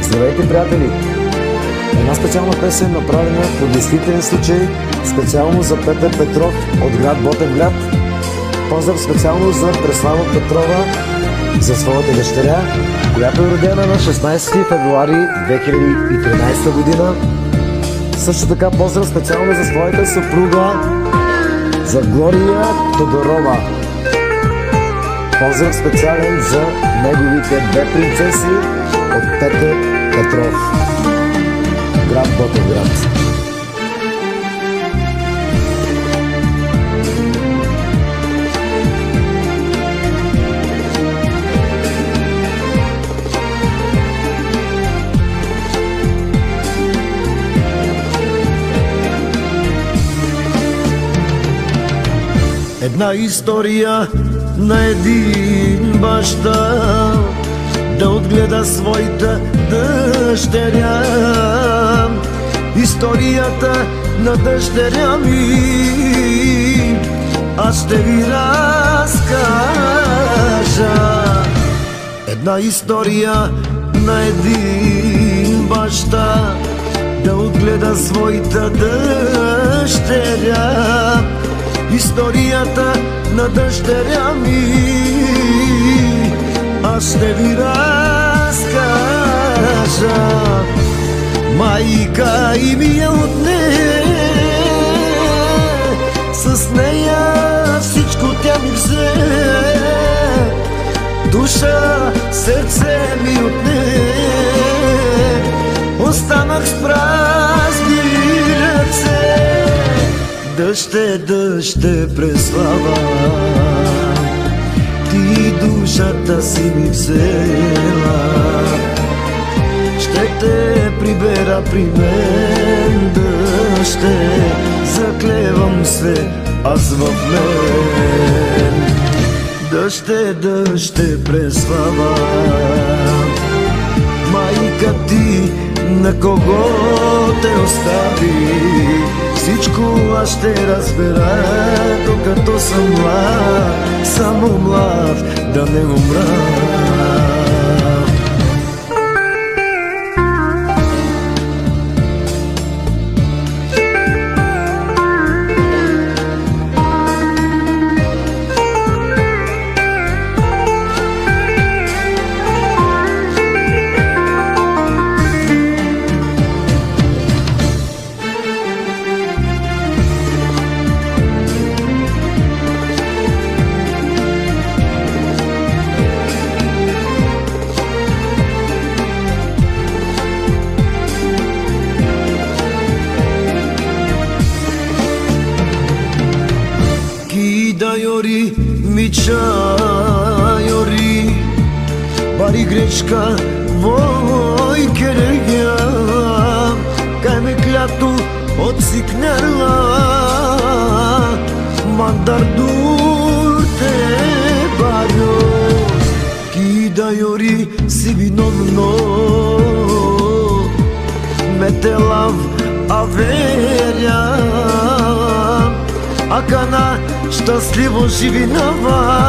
Здравейте, приятели! Една специална песен, направена по действителен случай, специално за Петър Петров от град Ботевград. Поздрав специално за Преслава Петрова, за своята дъщеря, която е родена на 16 февруари 2013 година. Също така поздрав специално за своята съпруга, за Глория Тодорова. Поздрав специален за неговите две принцеси от Петър Петров, град Ботевград. Една история на един баща да отгледа своята дъщеря. Историята на дъщеря ми аз ще ви разкажа. Една история на един баща да отгледа своята дъщеря. Историята на дъщеря ми аз ще ви разкажа. Майка и ми я отне, с нея всичко тя ми взе. Душа, сърце ми отне, останах с празни ръце. Дъще, дъще, Преслава, ти душата си ми взела. Ще те прибера при мен, дъще, заклевам се аз в мен. Дъще, дъще, Преслава, майка ти на кого те остави? Всичко аз ще разбера, докато съм млад, само млад, да не умра. Daiori, mičajori, bari grečka, voj keregja, kaj me klatu odsiknerla, mandar durte bario, ki daiori si vinovno, metelav averja. Акана щастливо живи нова,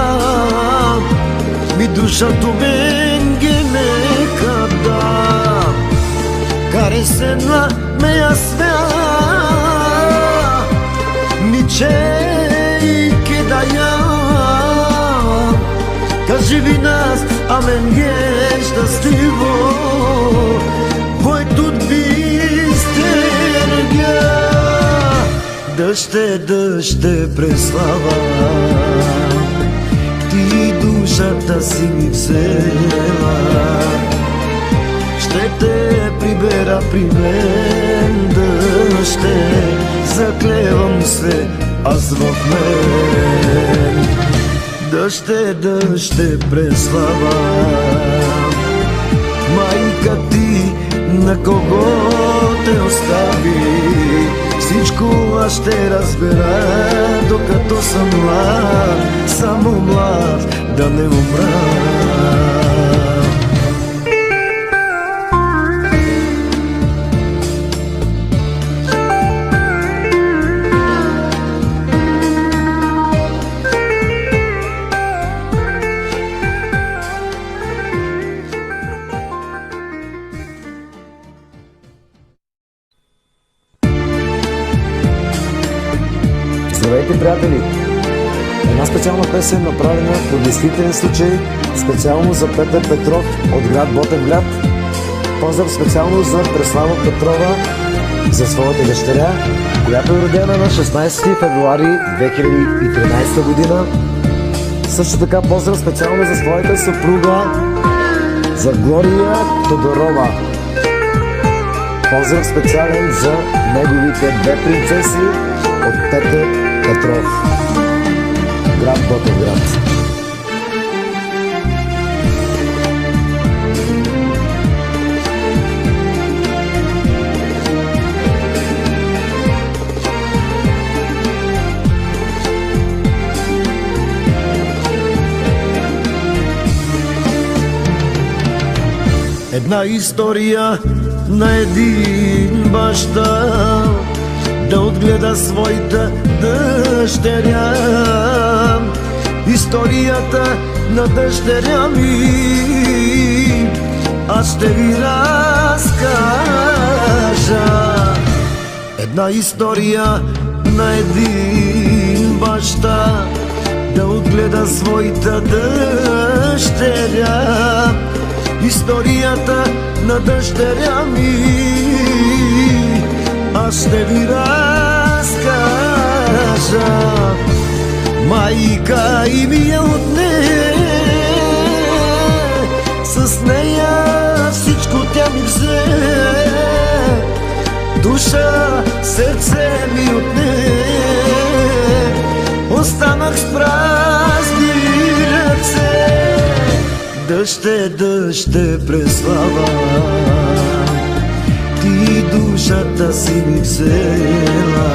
ми душато мен генека да. Каресена мея свя, ми чейке да я. Кажи ви нас, а мен ге щастливо, вой тут би стергя. Дъще, дъще, Преслава, ти душата си ми взела. Ще те прибера при мен, дъще, заклевам се аз в мен. Дъще, дъще, Преслава, майка ти на кого те остави? Всичко аз ще разбера, докато съм млад, само млад, да не умра. Здравейте, приятели! Една специална песен, направена по действителен случай, специално за Петър Петров от град Ботевград. Поздрав специално за Преслава Петрова, за своята дъщеря, която е родена на 16 февруари 2013 година. Също така поздрав специално за своята съпруга, за Глория Тодорова. Поздрав специален за неговите две принцеси от Петър Петров, град Ботевград. Една история на един баща да отгледа своята дъщеря. Историята на дъщеря ми аз ще ви разкажа. Една история на един баща да отгледа своята дъщеря. Историята на дъщеря ми аз ще ви разкажа. Майка и ми я отне, с нея всичко тя ми взе. Душа, сърце ми отне, останах с празни ръце. Дъще, дъще, Преслава, ти душата си ми взела.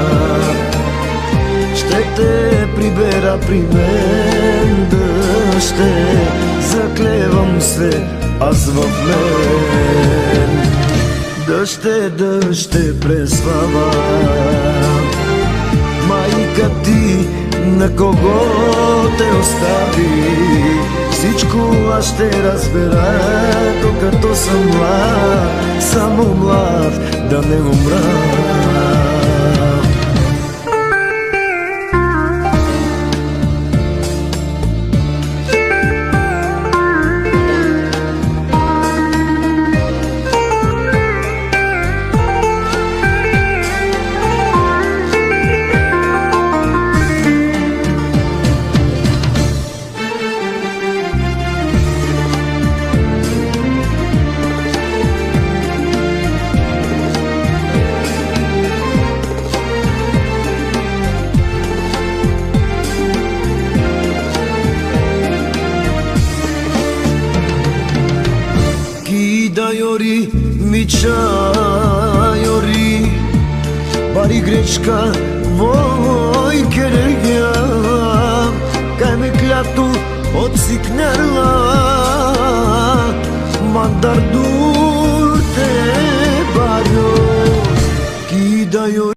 Ще те прибера при мен, дъще, заклевам се аз в мен. Дъще, дъще, Преслава, майка ти на кого те остави? Всичко аз ще разбера, докато съм млад, само млад, да не умра. Daiori, mičajori, bari grečka, voj keregja, kaj me kljatu odsiknerla, mandar dur te barjo, ki daiori.